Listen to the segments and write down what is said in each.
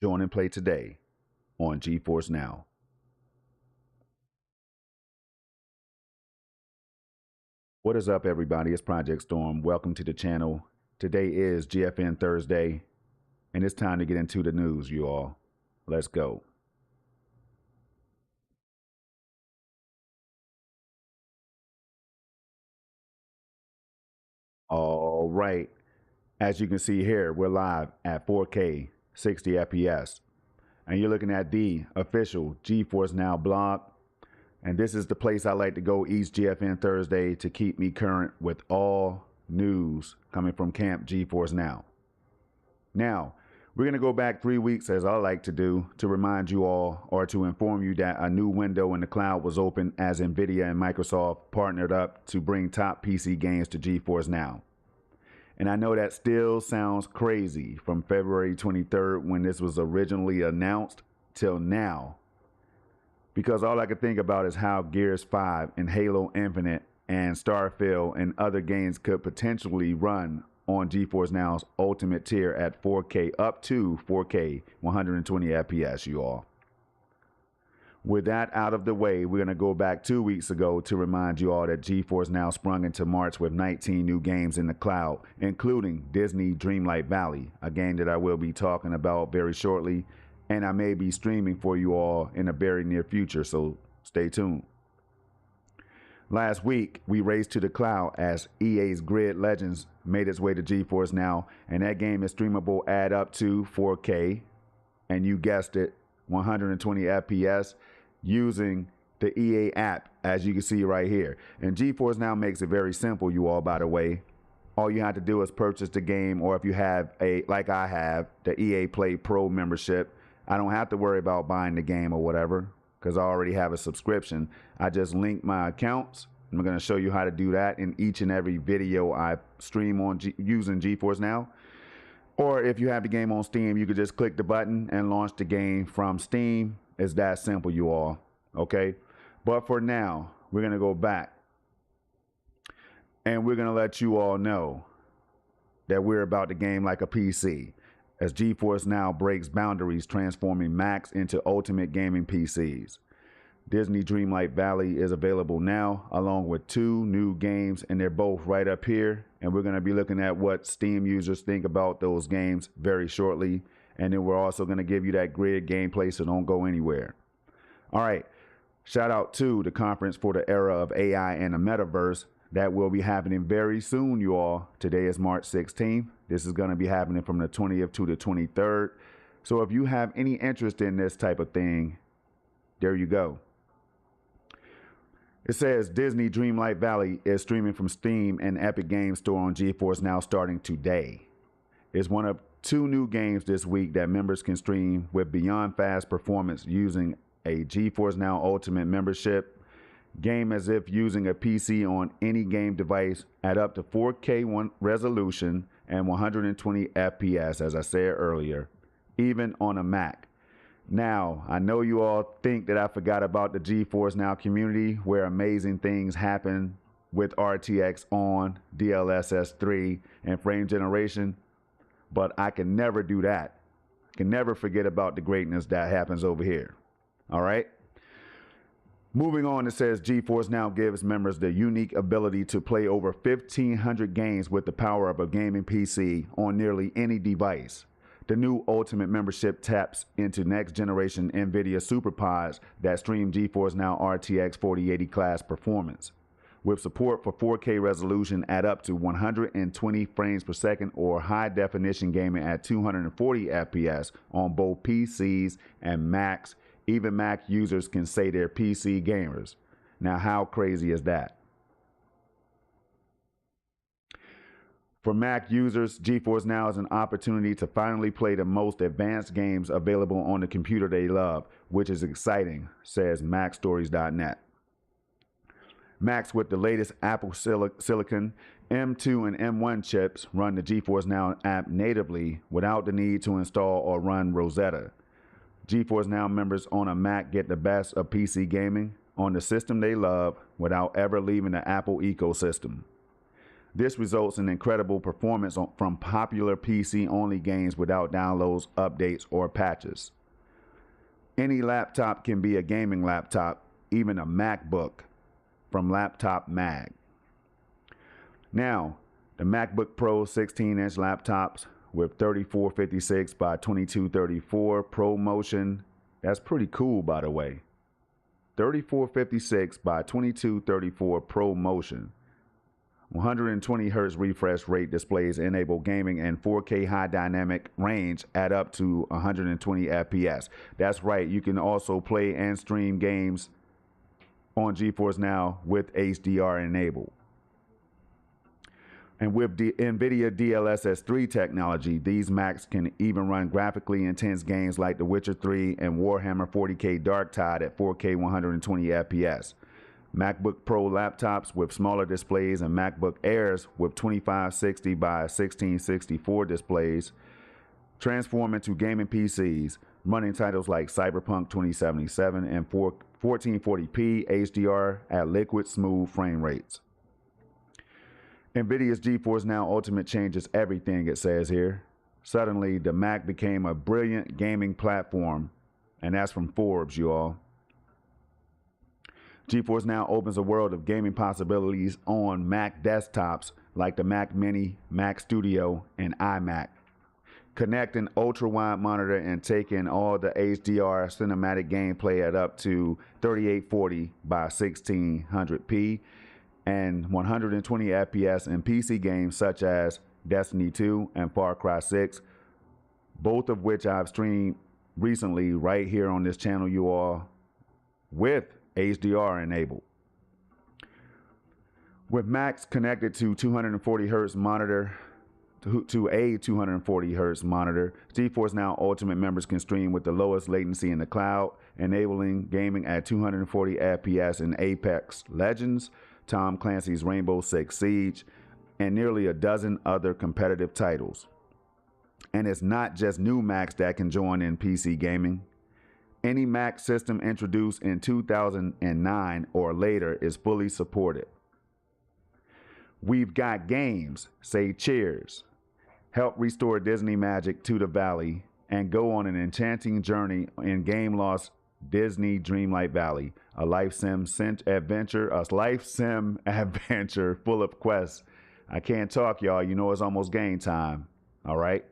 Join and play today on GeForce Now. What is up, everybody? It's Project Storm. Welcome to the channel. Today is GFN Thursday, and it's time to get into the news, you all. Let's go. All right. As you can see here, we're live at 4K, 60 FPS. And you're looking at the official GeForce Now blog. And this is the place I like to go each GFN Thursday to keep me current with all news coming from Camp GeForce Now. Now, we're going to go back 3 weeks, as I like to do, to remind you all or to inform you that a new window in the cloud was open as Nvidia and Microsoft partnered up to bring top PC games to GeForce Now. And I know that still sounds crazy from February 23rd when this was originally announced till now, because all I could think about is how Gears 5 and Halo Infinite and Starfield and other games could potentially run on GeForce Now's Ultimate tier at 4K up to 4K 120 FPS, you all. With that out of the way, we're going to go back 2 weeks ago to remind you all that GeForce Now sprung into March with 19 new games in the cloud, including Disney Dreamlight Valley, a game that I will be talking about very shortly, and I may be streaming for you all in the very near future, so stay tuned. Last week, we raced to the cloud as EA's Grid Legends made its way to GeForce Now, and that game is streamable at up to 4K, and you guessed it, 120 FPS using the EA app, as you can see right here. And GeForce Now makes it very simple, you all, by the way. All you have to do is purchase the game, or if you have like I have, the EA Play Pro membership, I don't have to worry about buying the game or whatever, because I already have a subscription. I just link my accounts. I'm going to show you how to do that in each and every video I stream on using GeForce Now. Or if you have the game on Steam, you could just click the button and launch the game from Steam. It's that simple, you all. Okay? But for now, we're going to go back. And we're going to let you all know that we're about the game like a PC, as GeForce Now breaks boundaries, transforming Macs into ultimate gaming PCs. Disney Dreamlight Valley is available now, along with 2 new games, and they're both right up here. And we're going to be looking at what Steam users think about those games very shortly. And then we're also going to give you that grid gameplay, so don't go anywhere. All right, shout out to the conference for the era of AI and the metaverse. That will be happening very soon, you all. Today is March 16th. This is going to be happening from the 20th to the 23rd. So if you have any interest in this type of thing, there you go. It says Disney Dreamlight Valley is streaming from Steam and Epic Games Store on GeForce Now starting today. It's one of 2 new games this week that members can stream with beyond fast performance using a GeForce Now Ultimate membership. Game as if using a PC on any game device at up to 4K resolution and 120 FPS, as I said earlier, even on a Mac. Now, I know you all think that I forgot about the GeForce Now community, where amazing things happen with RTX on, DLSS 3, and frame generation, but I can never do that. Can never forget about the greatness that happens over here. All right? Moving on, it says GeForce Now gives members the unique ability to play over 1,500 games with the power of a gaming PC on nearly any device. The new Ultimate membership taps into next-generation Nvidia SuperPods that stream GeForce Now RTX 4080 class performance, with support for 4K resolution at up to 120 frames per second or high-definition gaming at 240 FPS on both PCs and Macs. Even Mac users can say they're PC gamers. Now, how crazy is that? For Mac users, GeForce Now is an opportunity to finally play the most advanced games available on the computer they love, which is exciting, says MacStories.net. Macs with the latest Apple Silicon M2 and M1 chips run the GeForce Now app natively without the need to install or run Rosetta. GeForce Now members on a Mac get the best of PC gaming on the system they love without ever leaving the Apple ecosystem. This results in incredible performance from popular PC-only games without downloads, updates, or patches. Any laptop can be a gaming laptop, even a MacBook from Laptop Mag. Now, the MacBook Pro 16-inch laptops with 3456 by 2234 Pro Motion. That's pretty cool, by the way. 3456 by 2234 Pro Motion. 120 Hz refresh rate displays enable gaming and 4K high dynamic range at up to 120 FPS. That's right, you can also play and stream games on GeForce NOW with HDR enabled. And with the Nvidia DLSS 3 technology, these Macs can even run graphically intense games like The Witcher 3 and Warhammer 40K Darktide at 4K 120 FPS. MacBook Pro laptops with smaller displays and MacBook Airs with 2560 by 1664 displays transform into gaming PCs, running titles like Cyberpunk 2077 and 1440p HDR at liquid smooth frame rates. Nvidia's GeForce NOW Ultimate changes everything, it says here. Suddenly, the Mac became a brilliant gaming platform, and that's from Forbes, you all. GeForce NOW opens a world of gaming possibilities on Mac desktops like the Mac Mini, Mac Studio, and iMac. Connect an ultra-wide monitor and take in all the HDR cinematic gameplay at up to 3840 by 1600p and 120 FPS in PC games such as Destiny 2 and Far Cry 6, both of which I've streamed recently right here on this channel, you all, with HDR enabled. With Macs connected to 240 Hz monitor, to a 240 Hz monitor, GeForce NOW Ultimate members can stream with the lowest latency in the cloud, enabling gaming at 240 FPS in Apex Legends, Tom Clancy's Rainbow Six Siege, and nearly a dozen other competitive titles. And it's not just new Macs that can join in PC gaming. Any Mac system introduced in 2009 or later is fully supported. We've got games, say cheers, help restore Disney magic to the valley, and go on an enchanting journey in game lost Disney Dreamlight Valley, a life sim adventure full of quests. I can't talk, y'all. You know it's almost game time. All right.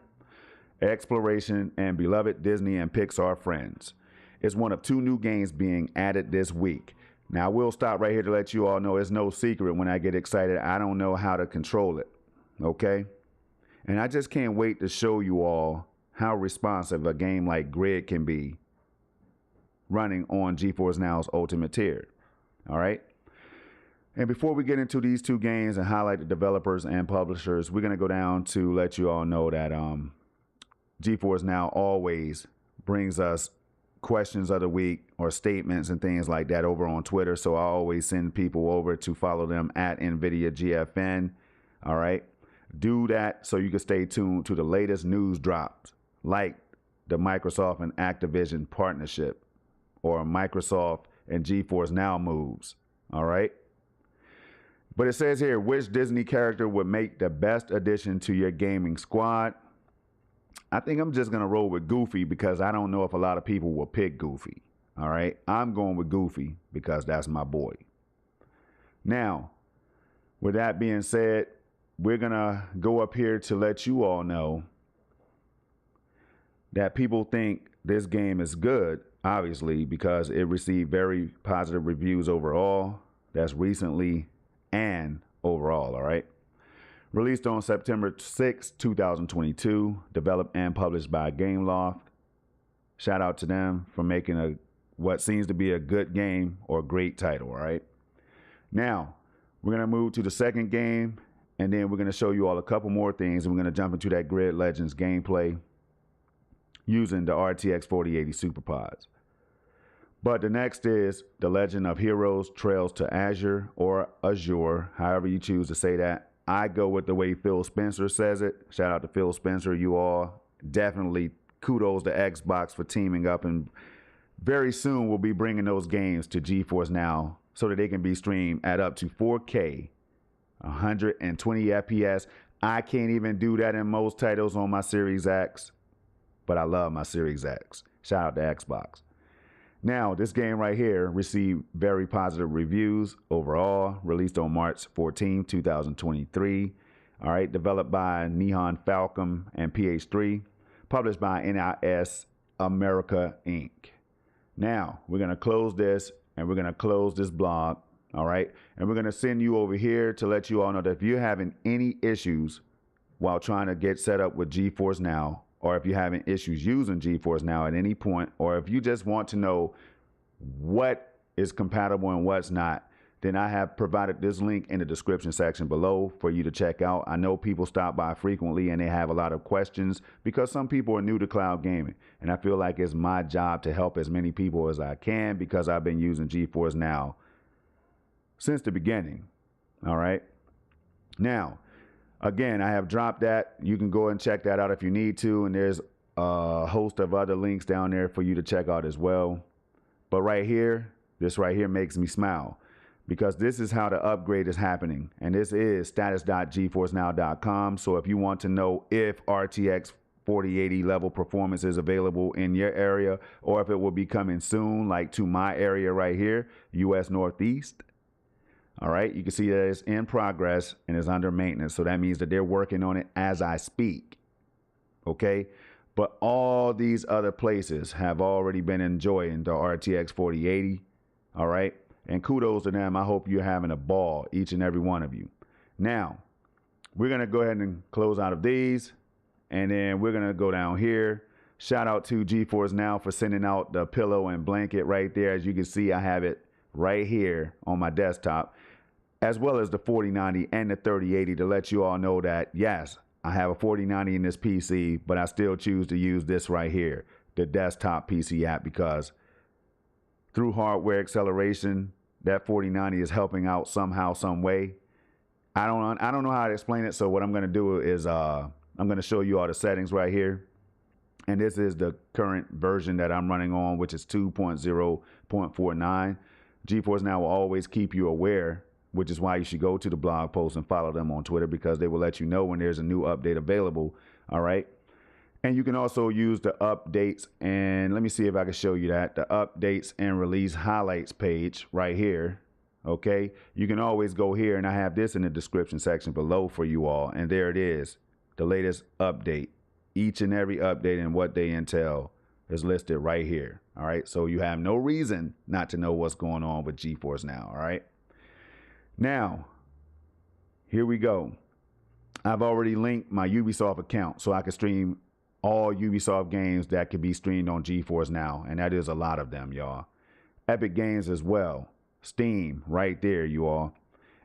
Exploration and beloved Disney and Pixar friends. It's one of 2 new games being added this week. Now, I will stop right here to let you all know it's no secret when I get excited, I don't know how to control it. Okay? And I just can't wait to show you all how responsive a game like Grid can be running on GeForce NOW's Ultimate tier. All right? And before we get into these 2 games and highlight the developers and publishers, we're going to go down to let you all know that GeForce NOW always brings us questions of the week or statements and things like that over on Twitter. So I always send people over to follow them at Nvidia GFN. All right. Do that so you can stay tuned to the latest news drops, like the Microsoft and Activision partnership or Microsoft and GeForce NOW moves. All right. But it says here, which Disney character would make the best addition to your gaming squad? I think I'm just going to roll with Goofy because I don't know if a lot of people will pick Goofy. All right. I'm going with Goofy because that's my boy. Now, with that being said, we're going to go up here to let you all know that people think this game is good, obviously, because it received very positive reviews overall. That's recently and overall. All right. Released on September 6, 2022, developed and published by Gameloft. Shout out to them for making what seems to be a good game or great title, all right? Now, we're going to move to the second game, and then we're going to show you all a couple more things, and we're going to jump into that Grid Legends gameplay using the RTX 4080 SuperPods. But the next is The Legend of Heroes Trails to Azure, or Azure, however you choose to say that. I go with the way Phil Spencer says it. Shout out to Phil Spencer, you all. Definitely kudos to Xbox for teaming up, and very soon we'll be bringing those games to GeForce NOW so that they can be streamed at up to 4K 120 FPS. I can't even do that in most titles on my Series X, but I love my Series X. Shout out to Xbox. Now, this game right here received very positive reviews overall, released on March 14, 2023. All right, developed by Nihon Falcom and PH3, published by NIS America Inc. Now, we're going to close this and we're going to close this blog. All right, and we're going to send you over here to let you all know that if you're having any issues while trying to get set up with GeForce Now, or if you're having issues using GeForce Now at any point, or if you just want to know what is compatible and what's not, then I have provided this link in the description section below for you to check out. I know people stop by frequently and they have a lot of questions because some people are new to cloud gaming. And I feel like it's my job to help as many people as I can because I've been using GeForce Now since the beginning. All right. Now, again, I have dropped that. You can go and check that out if you need to. And there's a host of other links down there for you to check out as well. But right here, this right here makes me smile because this is how the upgrade is happening. And this is status.geforcenow.com. So if you want to know if RTX 4080 level performance is available in your area, or if it will be coming soon, like to my area right here, US Northeast. All right, you can see that it's in progress and is under maintenance. So that means that they're working on it as I speak. Okay, but all these other places have already been enjoying the RTX 4080. All right, and kudos to them. I hope you're having a ball, each and every one of you. Now, we're going to go ahead and close out of these. And then we're going to go down here. Shout out to GeForce Now for sending out the pillow and blanket right there. As you can see, I have it right here on my desktop, as well as the 4090 and the 3080 to let you all know that, yes, I have a 4090 in this PC, but I still choose to use this right here, the desktop PC app, because through hardware acceleration, that 4090 is helping out somehow, some way. I don't know how to explain it. So what I'm going to do is I'm going to show you all the settings right here. And this is the current version that I'm running on, which is 2.0.49. GeForce Now will always keep you aware, which is why you should go to the blog post and follow them on Twitter, because they will let you know when there's a new update available. All right. And you can also use the updates. And let me see if I can show you that. The updates and release highlights page right here. OK, you can always go here, and I have this in the description section below for you all. And there it is. The latest update. Each and every update and what they entail is listed right here. All right. So you have no reason not to know what's going on with GeForce Now. All right. Now, here we go. I've already linked my Ubisoft account so I can stream all Ubisoft games that can be streamed on GeForce Now. And that is a lot of them, y'all. Epic Games as well. Steam right there, you all.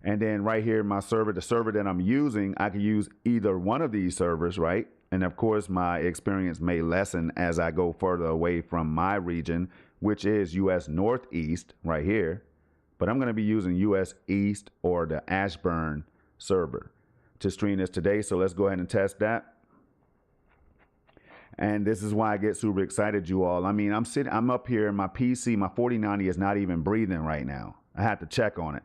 And then right here, my server, the server that I'm using, I can use either one of these servers, right? And of course, my experience may lessen as I go further away from my region, which is US Northeast right here. But I'm going to be using US East or the Ashburn server to stream this today. So let's go ahead and test that. And this is why I get super excited, you all. I mean, I'm up here in my PC. My 4090 is not even breathing right now. I had to check on it.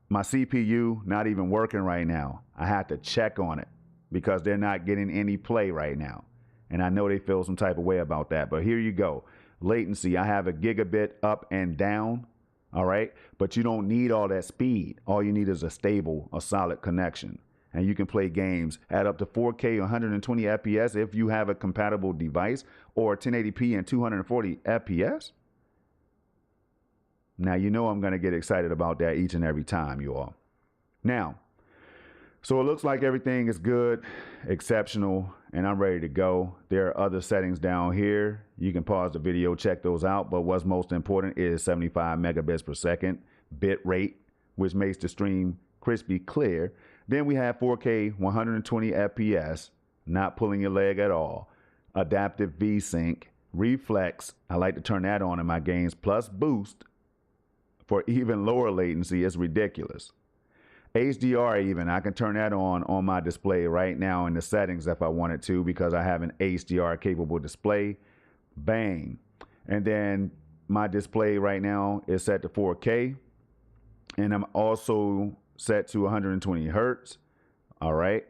My CPU not even working right now. I had to check on it because they're not getting any play right now. And I know they feel some type of way about that. But here you go. Latency. I have a gigabit up and down. All right. But you don't need all that speed. All you need is a stable, a solid connection. And you can play games at up to 4K 120 FPS if you have a compatible device, or 1080p and 240 FPS. Now, you know I'm going to get excited about that each and every time, you all. Now, so it looks like everything is good, exceptional, and I'm ready to go. There are other settings down here. You can pause the video, check those out. But what's most important is 75 megabits per second bit rate, which makes the stream crispy clear. Then we have 4K 120 FPS, not pulling your leg at all. Adaptive VSync, reflex, I like to turn that on in my games, plus boost for even lower latency. Is ridiculous. HDR even, I can turn that on my display right now in the settings if I wanted to, because I have an HDR capable display. Bang. And then my display right now is set to 4K. And I'm also set to 120 hertz. All right.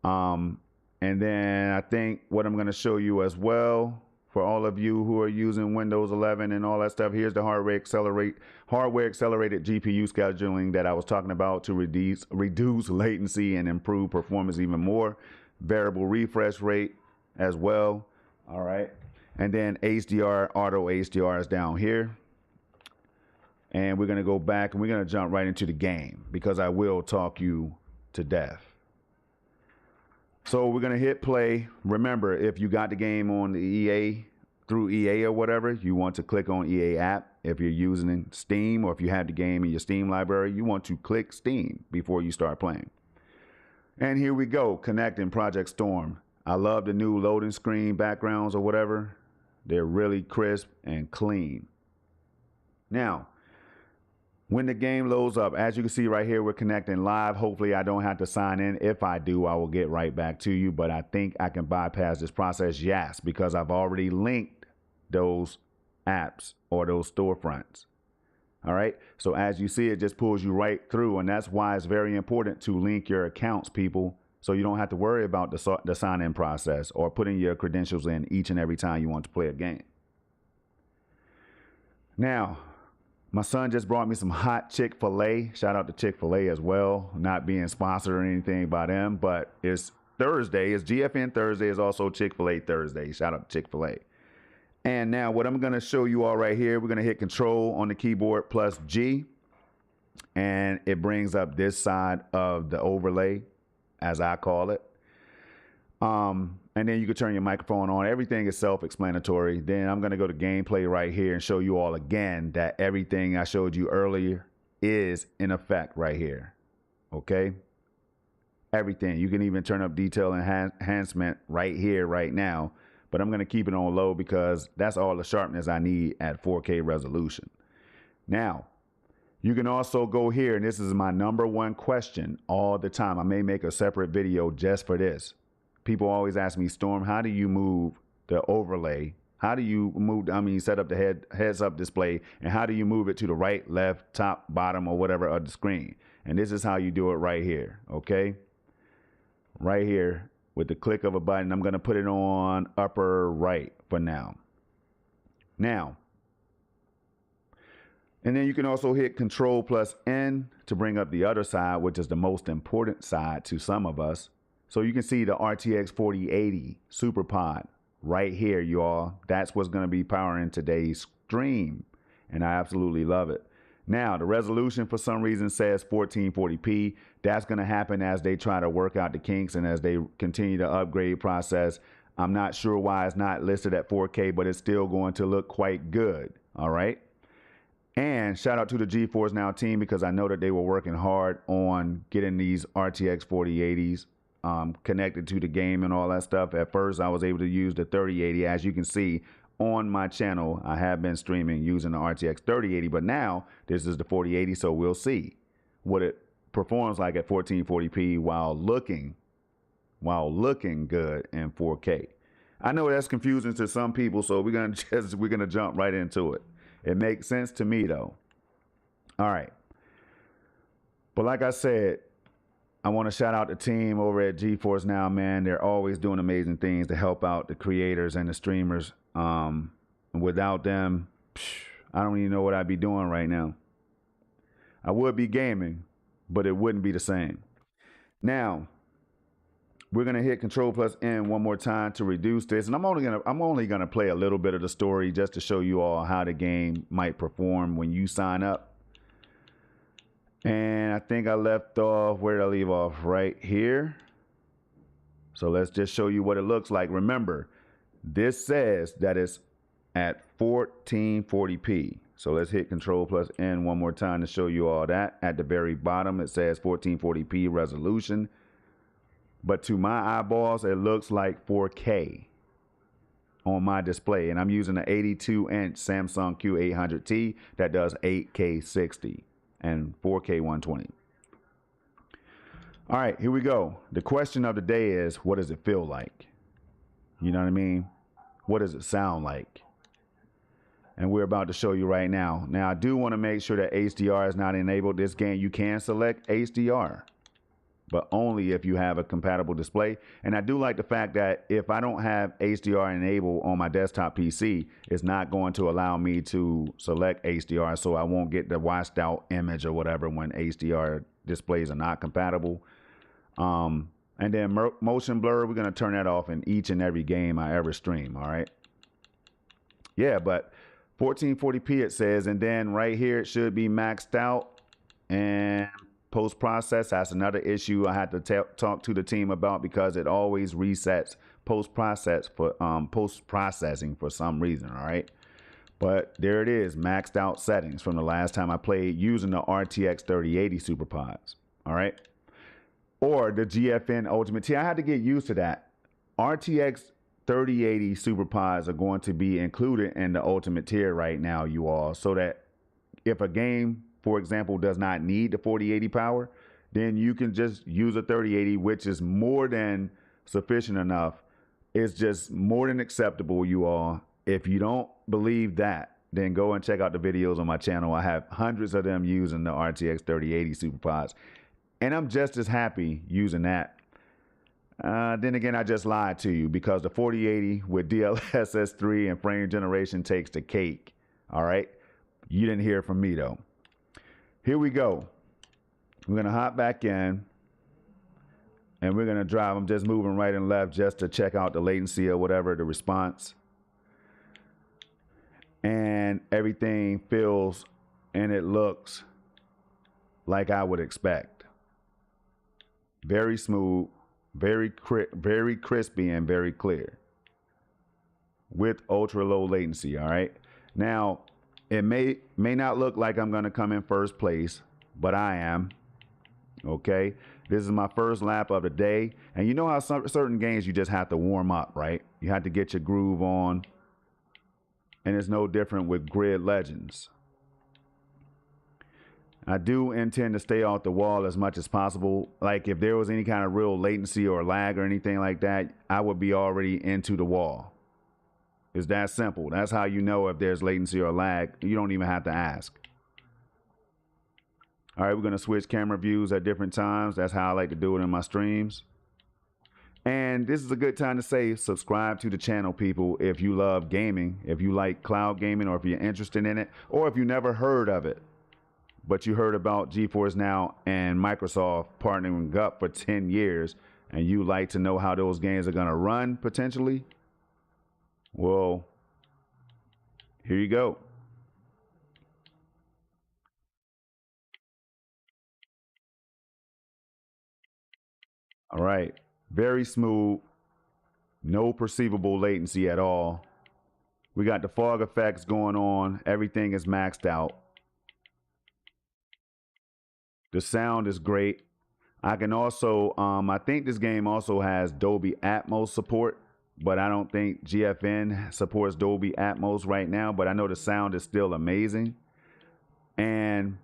And then I think what I'm going to show you as well for all of you who are using Windows 11 and all that stuff, here's the hardware accelerated GPU scheduling that I was talking about to reduce latency and improve performance even more. Variable refresh rate as well. All right. And then HDR, auto HDR is down here. And we're going to go back and we're going to jump right into the game because I will talk you to death. So we're going to hit play. Remember, if you got the game on the EA, through EA or whatever, you want to click on EA app. If you're using Steam or if you have the game in your Steam library, you want to click Steam before you start playing. And here we go, connecting Project Storm. I love the new loading screen backgrounds or whatever. They're really crisp and clean. Now, when the game loads up, as you can see right here, we're connecting live. Hopefully I don't have to sign in. If I do, I will get right back to you, but I think I can bypass this process. Yes, because I've already linked those apps or those storefronts. All right. So as you see, it just pulls you right through. And that's why it's very important to link your accounts, people, so you don't have to worry about the sign-in process or putting your credentials in each and every time you want to play a game. Now, my son just brought me some hot Chick-fil-A. Shout out to Chick-fil-A as well. Not being sponsored or anything by them, but it's Thursday. It's GFN Thursday. It's also Chick-fil-A Thursday. Shout out to Chick-fil-A. And now what I'm going to show you all right here, we're going to hit Control on the keyboard plus G. And it brings up this side of the overlay, as I call it. And then you can turn your microphone on. Everything is self-explanatory. Then I'm going to go to gameplay right here and show you all again that everything I showed you earlier is in effect right here. Okay. Everything. You can even turn up detail enhancement right here, right now. But I'm going to keep it on low because that's all the sharpness I need at 4K resolution. Now, you can also go here, and this is my #1 question all the time. I may make a separate video just for this. People always ask me, Storm, how do you move the overlay? How do you move, set up the heads-up display, and how do you move it to the right, left, top, bottom, or whatever of the screen? And this is how you do it right here, okay? Right here with the click of a button. I'm going to put it on upper right for now. Now, and then you can also hit Control plus N to bring up the other side, which is the most important side to some of us. So you can see the RTX 4080 SuperPod right here, y'all. That's what's going to be powering today's stream, and I absolutely love it. Now, the resolution for some reason says 1440p. That's going to happen as they try to work out the kinks and as they continue the upgrade process. I'm not sure why it's not listed at 4K, but it's still going to look quite good. All right. And shout out to the GeForce NOW team because I know that they were working hard on getting these RTX 4080s connected to the game and all that stuff. At first, I was able to use the 3080. As you can see on my channel, I have been streaming using the RTX 3080, but now this is the 4080, so we'll see what it performs like at 1440p while looking good in 4K. I know that's confusing to some people, so we're gonna jump right into it. It makes sense to me though. All right. But like I said, I want to shout out the team over at GeForce NOW, man. They're always doing amazing things to help out the creators and the streamers. Without them, I don't even know what I'd be doing right now. I would be gaming, but it wouldn't be the same. Now, we're going to hit Control plus N one more time to reduce this. And I'm only gonna play a little bit of the story just to show you all how the game might perform when you sign up. And I think I left off, where did I leave off? Right here. So let's just show you what it looks like. Remember, this says that it's at 1440p. So let's hit Control plus N one more time to show you all that. At the very bottom, it says 1440p resolution. But to my eyeballs, it looks like 4K on my display. And I'm using an 82-inch Samsung Q800T that does 8K 60 and 4K 120. All right, here we go. The question of the day is, what does it feel like? You know what I mean? What does it sound like? And we're about to show you right now. Now, I do want to make sure that HDR is not enabled. This game, you can select HDR, but only if you have a compatible display. And I do like the fact that if I don't have HDR enabled on my desktop PC, it's not going to allow me to select HDR, so I won't get the washed out image or whatever when HDR displays are not compatible. And then motion blur, we're going to turn that off in each and every game I ever stream, all right? Yeah, but 1440p it says, and then right here it should be maxed out. And post-process, that's another issue I had to talk to the team about, because it always resets post-processing for some reason, all right? But there it is, maxed out settings from the last time I played using the RTX 3080 SuperPods, all right? Or the GFN Ultimate T. I had to get used to that. RTX 3080 SuperPods are going to be included in the Ultimate tier right now, you all, so that if a game, for example, does not need the 4080 power, then you can just use a 3080, which is more than sufficient enough. It's just more than acceptable, you all. If you don't believe that, then go and check out the videos on my channel. I have hundreds of them using the RTX 3080 SuperPods, and I'm just as happy using that. Then again, I just lied to you, because the 4080 with DLSS 3 and frame generation takes the cake. All right. You didn't hear from me though. Here we go. We're going to hop back in and we're going to drive. I'm just moving right and left just to check out the latency or whatever, the response. And everything feels and it looks like I would expect. Very smooth, very crispy, and very clear with ultra low latency. All right. Now, it may not look like I'm going to come in first place, but I am. Okay. This is my first lap of the day. And you know how certain games you just have to warm up, right? You have to get your groove on. And it's no different with Grid Legends. I do intend to stay off the wall as much as possible. Like if there was any kind of real latency or lag or anything like that, I would be already into the wall. It's that simple. That's how you know if there's latency or lag. You don't even have to ask. All right, we're going to switch camera views at different times. That's how I like to do it in my streams. And this is a good time to say subscribe to the channel, people, if you love gaming, if you like cloud gaming, or if you're interested in it, or if you never heard of it, but you heard about GeForce NOW and Microsoft partnering up for 10 years, and you like to know how those games are going to run potentially. Well, here you go. All right. Very smooth. No perceivable latency at all. We got the fog effects going on. Everything is maxed out. The sound is great. I can also, I think this game also has Dolby Atmos support, but I don't think GFN supports Dolby Atmos right now, but I know the sound is still amazing. And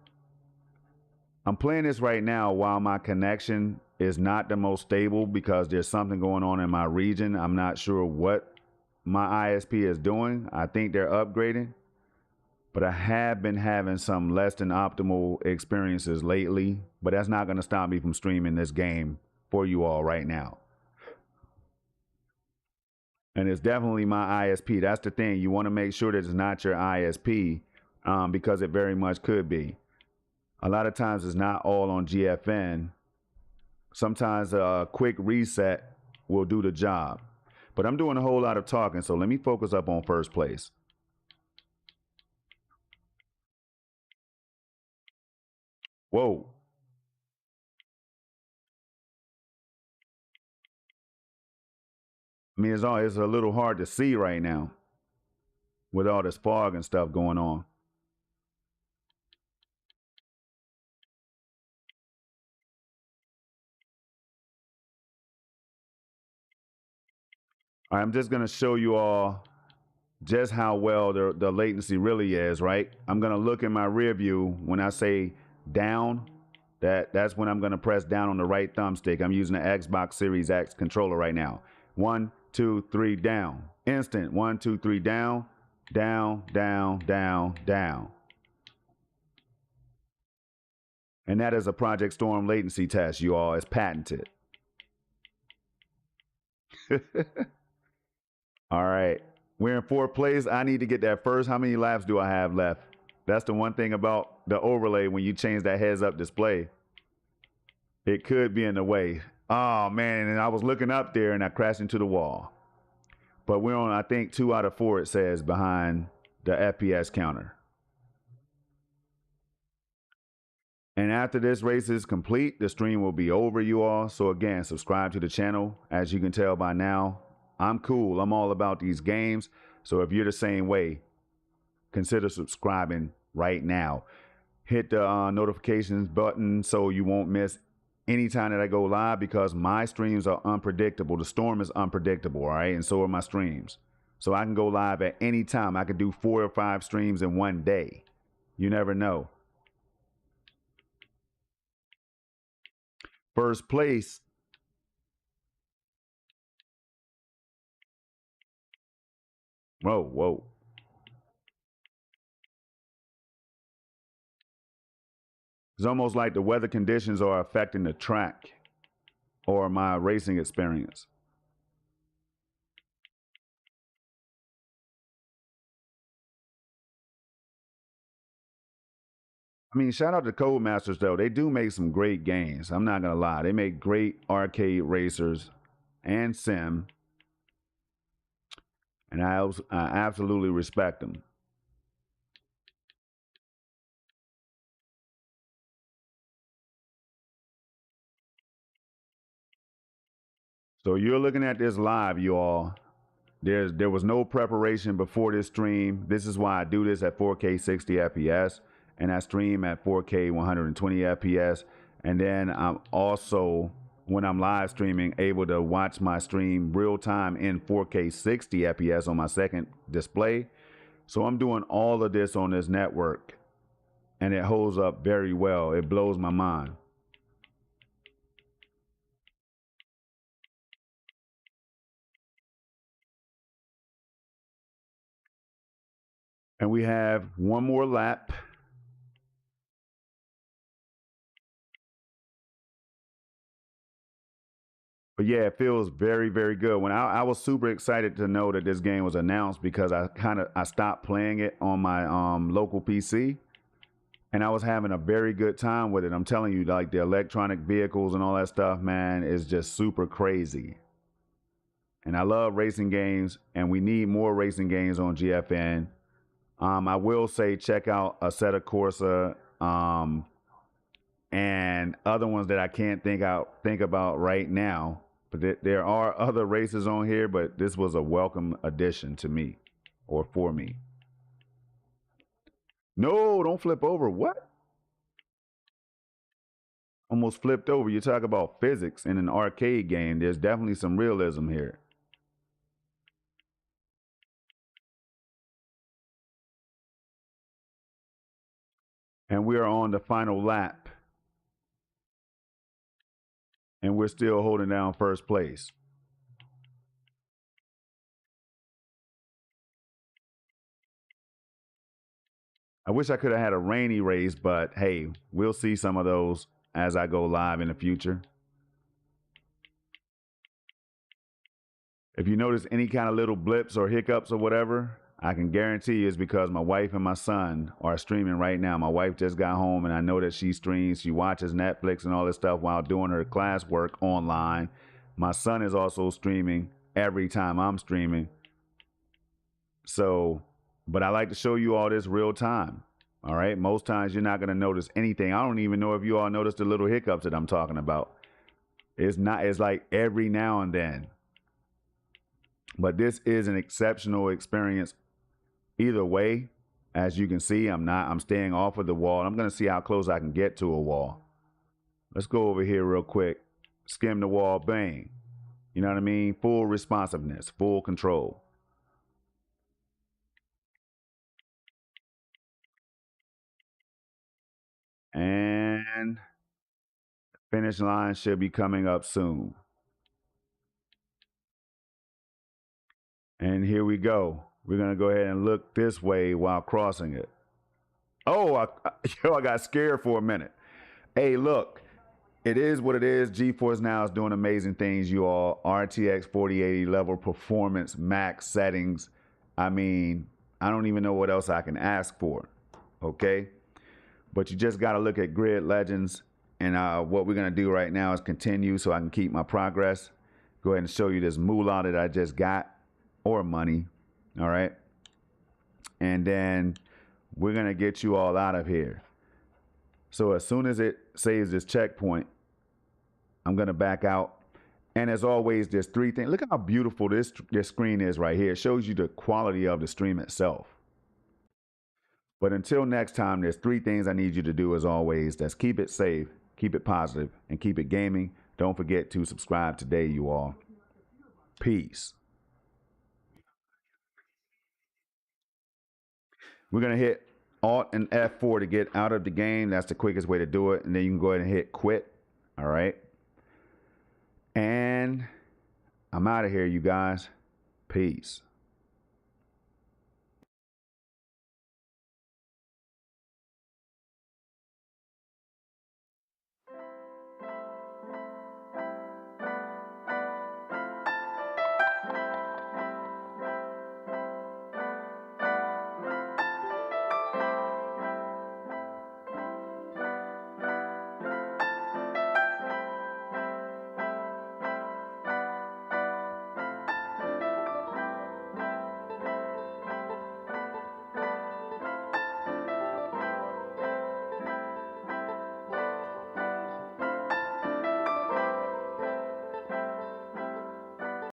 I'm playing this right now while my connection is not the most stable, because there's something going on in my region. I'm not sure what my ISP is doing. I think they're upgrading, but I have been having some less than optimal experiences lately, but that's not going to stop me from streaming this game for you all right now. And it's definitely my ISP. That's the thing. You want to make sure that it's not your ISP, because it very much could be. A lot of times it's not all on GFN. Sometimes a quick reset will do the job. But I'm doing a whole lot of talking, so let me focus up on first place. Whoa. I mean, it's a little hard to see right now with all this fog and stuff going on. All right, I'm just going to show you all just how well the latency really is, right? I'm going to look in my rear view. When I say down, that's when I'm going to press down on the right thumbstick. I'm using the Xbox Series X controller right now. 1, 2, 3, down. Instant. 1, 2, 3, down. down, down, down, down. And that is a Project Storm latency test, you all. It's patented. All right. We're in fourth place. I need to get that first. How many laps do I have left? That's the one thing about the overlay when you change that heads up display. It could be in the way. Oh, man. And I was looking up there and I crashed into the wall. But we're on, I think, 2 out of 4, it says, behind the FPS counter. And after this race is complete, the stream will be over, you all. So again, subscribe to the channel. As you can tell by now, I'm cool. I'm all about these games. So if you're the same way, consider subscribing right now. Hit the notifications button so you won't miss any time that I go live, because my streams are unpredictable. The storm is unpredictable, all right? And so are my streams. So I can go live at any time. I could do 4 or 5 streams in one day. You never know. First place. Whoa, whoa. It's almost like the weather conditions are affecting the track or my racing experience. I mean, shout out to Codemasters, though. They do make some great games. I'm not going to lie. They make great arcade racers and sim. And I absolutely respect them. So you're looking at this live, you all. There was no preparation before this stream. This is why I do this at 4K 60 FPS, and I stream at 4K 120 FPS. And then I'm also, when I'm live streaming, able to watch my stream real time in 4K 60 FPS on my second display. So I'm doing all of this on this network, and it holds up very well. It blows my mind. And we have one more lap. But yeah, it feels very, very good. When I was super excited to know that this game was announced, because I stopped playing it on my local PC, and I was having a very good time with it. I'm telling you, like the electronic vehicles and all that stuff, man, is just super crazy. And I love racing games, and we need more racing games on GFN. I will say check out Assetto Corsa and other ones that I can't think about right now. But there are other races on here, but this was a welcome addition to me, or for me. No, don't flip over. What? Almost flipped over. You talk about physics in an arcade game. There's definitely some realism here. And we are on the final lap. And we're still holding down first place. I wish I could have had a rainy race, but hey, we'll see some of those as I go live in the future. If you notice any kind of little blips or hiccups or whatever, I can guarantee you it's because my wife and my son are streaming right now. My wife just got home, and I know that she streams. She watches Netflix and all this stuff while doing her classwork online. My son is also streaming every time I'm streaming. So, but I like to show you all this real time. All right. Most times you're not going to notice anything. I don't even know if you all notice the little hiccups that I'm talking about. It's like every now and then. But this is an exceptional experience either way. As you can see, I'm staying off of the wall. I'm going to see how close I can get to a wall. Let's go over here real quick. Skim the wall, bang. You know what I mean? Full responsiveness, full control. And finish line should be coming up soon. And here we go. We're going to go ahead and look this way while crossing it. Oh, I got scared for a minute. Hey, look, it is what it is. GeForce Now is doing amazing things, you all. RTX 4080 level performance, max settings. I mean, I don't even know what else I can ask for, okay? But you just got to look at Grid Legends. And what we're going to do right now is continue so I can keep my progress. Go ahead and show you this moolah that I just got, or money, all right? And then we're going to get you all out of here. So as soon as it saves this checkpoint, I'm going to back out. And as always, there's three things. Look at how beautiful this screen is right here. It shows you the quality of the stream itself. But until next time, there's three things I need you to do as always. That's keep it safe, keep it positive, and keep it gaming. Don't forget to subscribe today, you all. Peace. We're going to hit Alt and F4 to get out of the game. That's the quickest way to do it. And then you can go ahead and hit quit. All right. And I'm out of here, you guys. Peace.